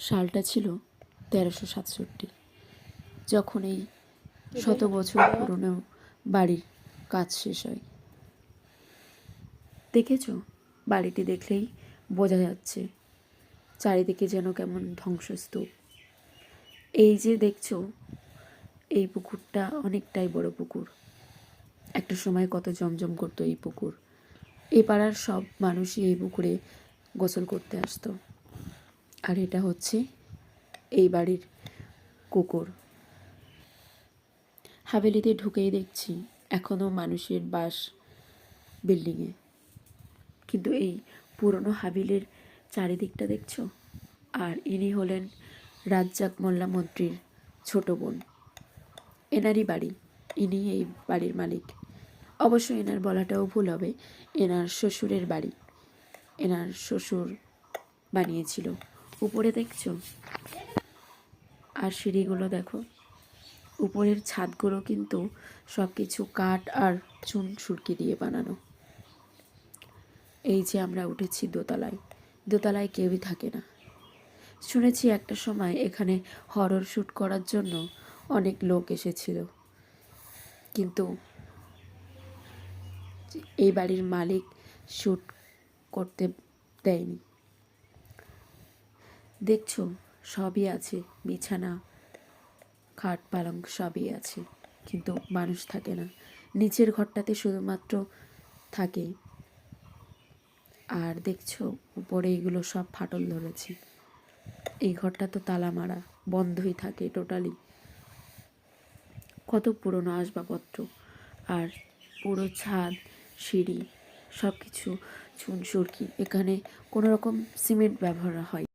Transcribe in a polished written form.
সালটা ছিল 1367, যখন এই 100 বছর পুরনো বাড়ির কাজ শেষ হয়। দেখেছ, বাড়িটি দেখলেই বোঝা যাচ্ছে চারিদিকে যেন কেমন ধ্বংসস্তূপ। এই যে দেখছো, এই পুকুরটা অনেকটাই বড় পুকুর। একটা সময় কত জমজম করতো এই পুকুর। এই পাড়ার সব মানুষই এই পুকুরে গোসল করতে আসতো। আর এটা হচ্ছে এই বাড়ির কুকুর। হাভেলিতে ঢুকেই দেখছি এখনও মানুষের বাস বিল্ডিংয়ে, কিন্তু এই পুরনো হাভেলির চারিদিকটা দেখছো। আর ইনি হলেন রাজ্জাক মোল্লা মন্ত্রীর ছোট বোন। এনারই বাড়ি, ইনি এই বাড়ির মালিক। অবশ্য এনার বলাটাও ভুল হবে, এনার শ্বশুরের বাড়ি। এনার শ্বশুর বানিয়েছিল। উপরে দেখছো, আর সিঁড়িগুলো দেখো, উপরের ছাদগুলো কিন্তু সব কিছু কাঠ আর চুন সুরকি দিয়ে বানানো। এই যে আমরা উঠেছি দোতলায়, দোতলায় কেউই থাকে না। শুনেছি একটা সময় এখানে হরর শ্যুট করার জন্য অনেক লোক এসেছিল, কিন্তু এই বাড়ির মালিক শ্যুট করতে দেয়নি। দেখছো, সবই আছে, বিছানা, খাট, পালঙ্ক সবই আছে, কিন্তু মানুষ থাকে না। নিচের ঘরটাতে শুধুমাত্র থাকে। আর দেখছো উপরে এগুলো সব ফাটল ধরেছে। এই ঘরটা তো তালা মারা, বন্ধই থাকে টোটালি। কত পুরনো আসবাবপত্র, আর পুরো ছাদ, সিঁড়ি সব কিছু চুন সুরকি। এখানে কোনো রকম সিমেন্ট ব্যবহার হয়।